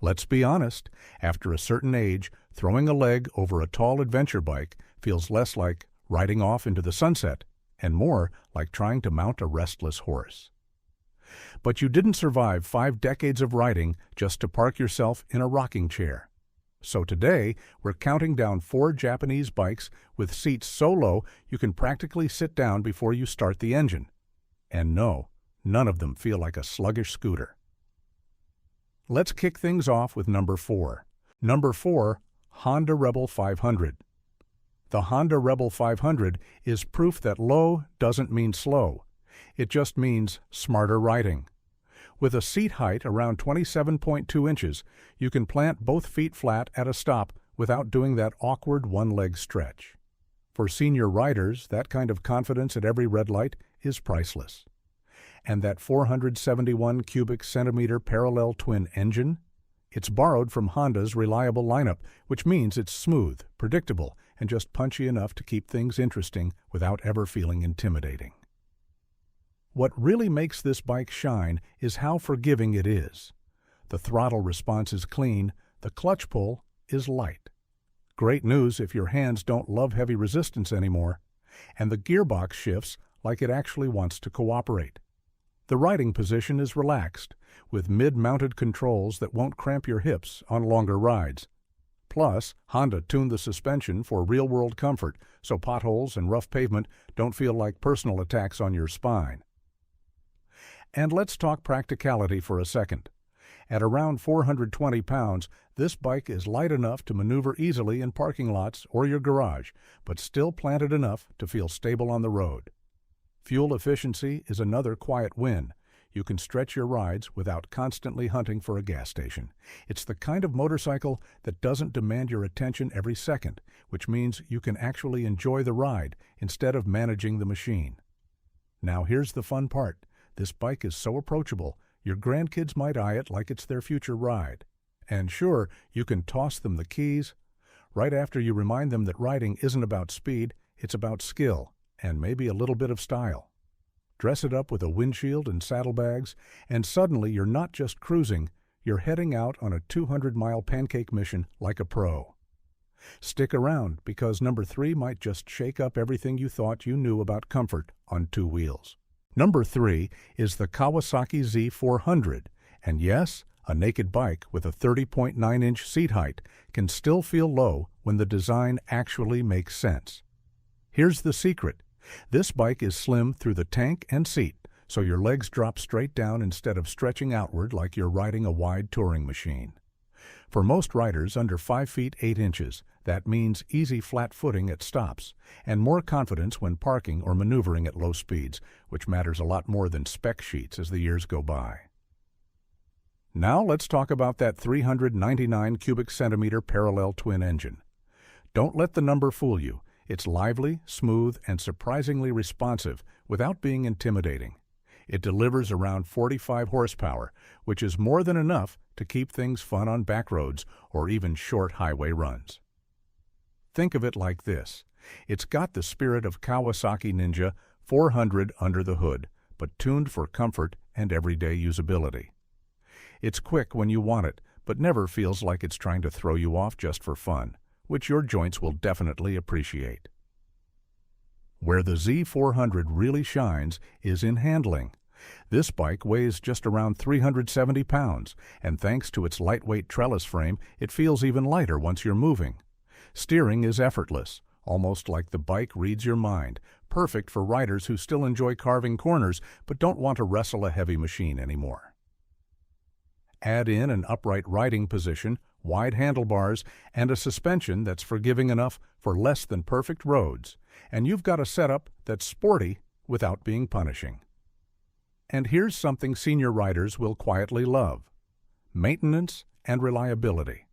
Let's be honest, after a certain age, throwing a leg over a tall adventure bike feels less like riding off into the sunset and more like trying to mount a restless horse. But you didn't survive 5 decades of riding just to park yourself in a rocking chair. So today, we're counting down 4 Japanese bikes with seats so low you can practically sit down before you start the engine. And no, none of them feel like a sluggish scooter. Let's kick things off with number 4. Number 4, Honda Rebel 500. The Honda Rebel 500 is proof that low doesn't mean slow. It just means smarter riding. With a seat height around 27.2 inches, you can plant both feet flat at a stop without doing that awkward one-leg stretch. For senior riders, that kind of confidence at every red light is priceless. And that 471 cubic centimeter parallel twin engine? It's borrowed from Honda's reliable lineup, which means it's smooth, predictable, and just punchy enough to keep things interesting without ever feeling intimidating. What really makes this bike shine is how forgiving it is. The throttle response is clean, the clutch pull is light. Great news if your hands don't love heavy resistance anymore. And the gearbox shifts like it actually wants to cooperate. The riding position is relaxed, with mid-mounted controls that won't cramp your hips on longer rides. Plus, Honda tuned the suspension for real-world comfort, so potholes and rough pavement don't feel like personal attacks on your spine. And let's talk practicality for a second. At around 420 pounds, this bike is light enough to maneuver easily in parking lots or your garage, but still planted enough to feel stable on the road. Fuel efficiency is another quiet win. You can stretch your rides without constantly hunting for a gas station. It's the kind of motorcycle that doesn't demand your attention every second, which means you can actually enjoy the ride instead of managing the machine. Now here's the fun part. This bike is so approachable, your grandkids might eye it like it's their future ride. And sure, you can toss them the keys right after you remind them that riding isn't about speed, it's about skill and maybe a little bit of style. Dress it up with a windshield and saddlebags, and suddenly you're not just cruising, you're heading out on a 200-mile pancake mission like a pro. Stick around, because number 3 might just shake up everything you thought you knew about comfort on 2 wheels. Number 3 is the Kawasaki Z400, and yes, a naked bike with a 30.9-inch seat height can still feel low when the design actually makes sense. Here's the secret. This bike is slim through the tank and seat, so your legs drop straight down instead of stretching outward like you're riding a wide touring machine. For most riders under 5 feet 8 inches, that means easy flat footing at stops and more confidence when parking or maneuvering at low speeds, which matters a lot more than spec sheets as the years go by. Now let's talk about that 399 cubic centimeter parallel twin engine. Don't let the number fool you. It's lively, smooth, and surprisingly responsive without being intimidating. It delivers around 45 horsepower, which is more than enough to keep things fun on back roads or even short highway runs. Think of it like this. It's got the spirit of Kawasaki Ninja 400 under the hood, but tuned for comfort and everyday usability. It's quick when you want it, but never feels like it's trying to throw you off just for fun, which your joints will definitely appreciate. Where the Z400 really shines is in handling. This bike weighs just around 370 pounds, and thanks to its lightweight trellis frame, it feels even lighter once you're moving. Steering is effortless, almost like the bike reads your mind, perfect for riders who still enjoy carving corners but don't want to wrestle a heavy machine anymore. Add in an upright riding position, wide handlebars, and a suspension that's forgiving enough for less than perfect roads, and you've got a setup that's sporty without being punishing. And here's something senior riders will quietly love: maintenance and reliability.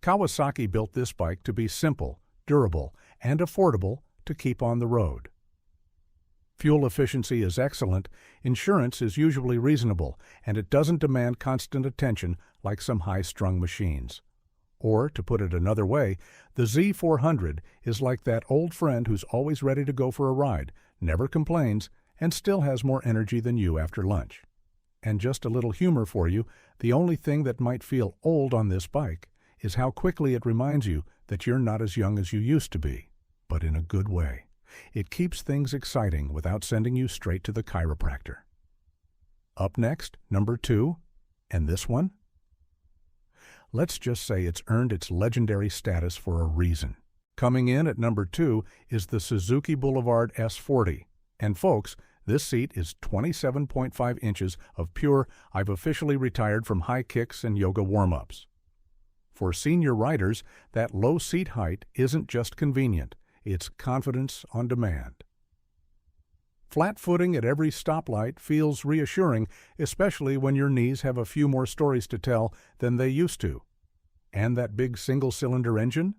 Kawasaki built this bike to be simple, durable, and affordable to keep on the road. Fuel efficiency is excellent, insurance is usually reasonable, and it doesn't demand constant attention like some high-strung machines. Or, to put it another way, the Z400 is like that old friend who's always ready to go for a ride, never complains, and still has more energy than you after lunch. And just a little humor for you, the only thing that might feel old on this bike is how quickly it reminds you that you're not as young as you used to be, but in a good way. It keeps things exciting without sending you straight to the chiropractor. Up next, number 2, and this one? Let's just say it's earned its legendary status for a reason. Coming in at number 2 is the Suzuki Boulevard S40. And folks, this seat is 27.5 inches of pure "I've officially retired from high kicks and yoga warm-ups." For senior riders, that low seat height isn't just convenient, it's confidence on demand. Flat footing at every stoplight feels reassuring, especially when your knees have a few more stories to tell than they used to. And that big single-cylinder engine?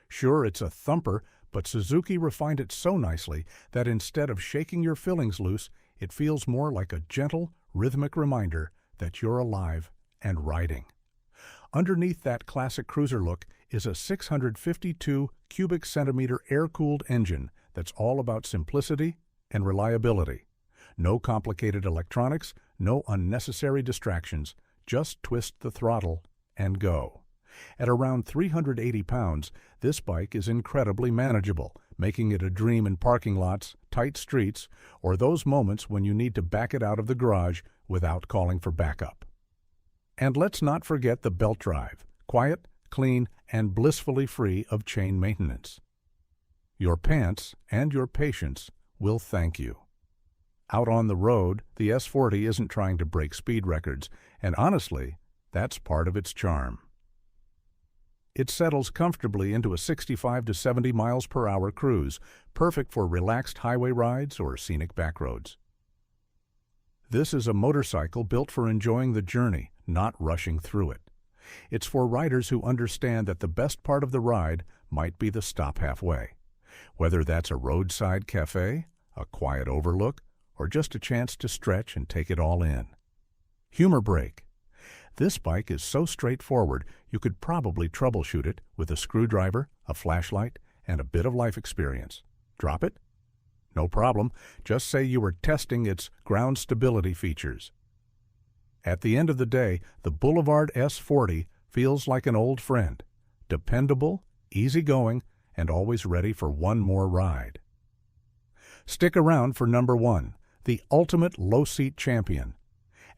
Sure, it's a thumper, but Suzuki refined it so nicely that instead of shaking your fillings loose, it feels more like a gentle, rhythmic reminder that you're alive and riding. Underneath that classic cruiser look is a 652 cubic centimeter air-cooled engine that's all about simplicity and reliability. No complicated electronics, no unnecessary distractions, just twist the throttle and go. At around 380 pounds, this bike is incredibly manageable, making it a dream in parking lots, tight streets, or those moments when you need to back it out of the garage without calling for backup. And let's not forget the belt drive, quiet, clean, and blissfully free of chain maintenance. Your pants and your patience will thank you. Out on the road, the S40 isn't trying to break speed records, and honestly, that's part of its charm. It settles comfortably into a 65 to 70 miles per hour cruise, perfect for relaxed highway rides or scenic backroads. This is a motorcycle built for enjoying the journey, not rushing through it. It's for riders who understand that the best part of the ride might be the stop halfway. Whether that's a roadside cafe, a quiet overlook, or just a chance to stretch and take it all in. Humor break. This bike is so straightforward you could probably troubleshoot it with a screwdriver, a flashlight, and a bit of life experience. Drop it? No problem. Just say you were testing its ground stability features. At the end of the day, the Boulevard S40 feels like an old friend. Dependable, easygoing, and always ready for one more ride. Stick around for number 1, the ultimate low-seat champion.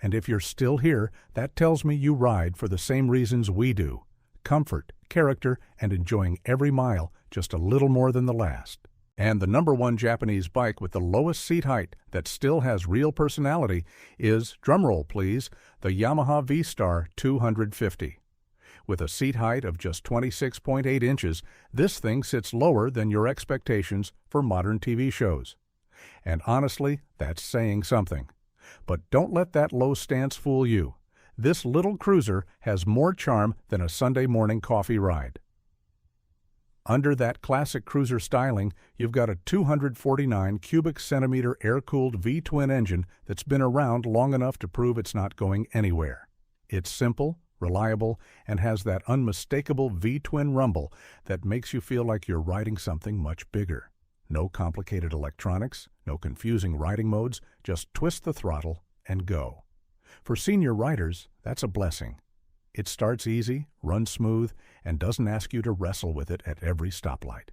And if you're still here, that tells me you ride for the same reasons we do: comfort, character, and enjoying every mile just a little more than the last. And the number 1 Japanese bike with the lowest seat height that still has real personality is, drumroll please, the Yamaha V-Star 250. With a seat height of just 26.8 inches, this thing sits lower than your expectations for modern TV shows. And honestly, that's saying something. But don't let that low stance fool you. This little cruiser has more charm than a Sunday morning coffee ride. Under that classic cruiser styling, you've got a 249 cubic centimeter air-cooled V-twin engine that's been around long enough to prove it's not going anywhere. It's simple, reliable, and has that unmistakable V-twin rumble that makes you feel like you're riding something much bigger. No complicated electronics, no confusing riding modes, just twist the throttle and go. For senior riders, that's a blessing. It starts easy, runs smooth, and doesn't ask you to wrestle with it at every stoplight.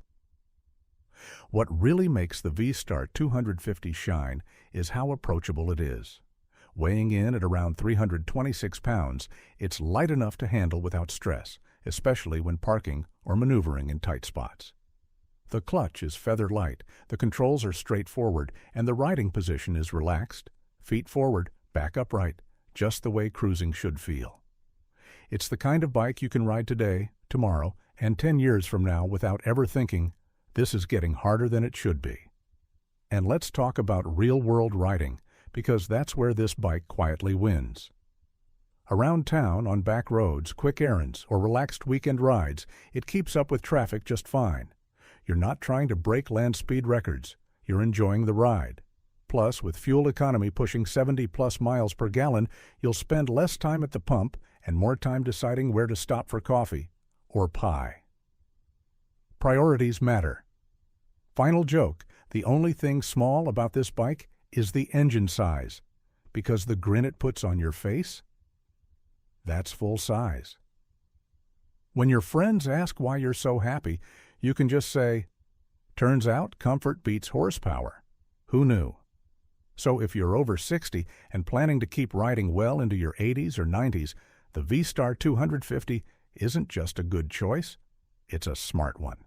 What really makes the V-Star 250 shine is how approachable it is. Weighing in at around 326 pounds, it's light enough to handle without stress, especially when parking or maneuvering in tight spots. The clutch is feather light, the controls are straightforward, and the riding position is relaxed, feet forward, back upright, just the way cruising should feel. It's the kind of bike you can ride today, tomorrow, and 10 years from now without ever thinking, this is getting harder than it should be. And let's talk about real-world riding, because that's where this bike quietly wins. Around town, on back roads, quick errands, or relaxed weekend rides, it keeps up with traffic just fine. You're not trying to break land speed records. You're enjoying the ride. Plus, with fuel economy pushing 70+ miles per gallon, you'll spend less time at the pump and more time deciding where to stop for coffee or pie. Priorities matter. Final joke, the only thing small about this bike is the engine size. because the grin it puts on your face? That's full size. When your friends ask why you're so happy, you can just say, "Turns out comfort beats horsepower. Who knew?" So if you're over 60 and planning to keep riding well into your 80s or 90s, the V-Star 250 isn't just a good choice, it's a smart one.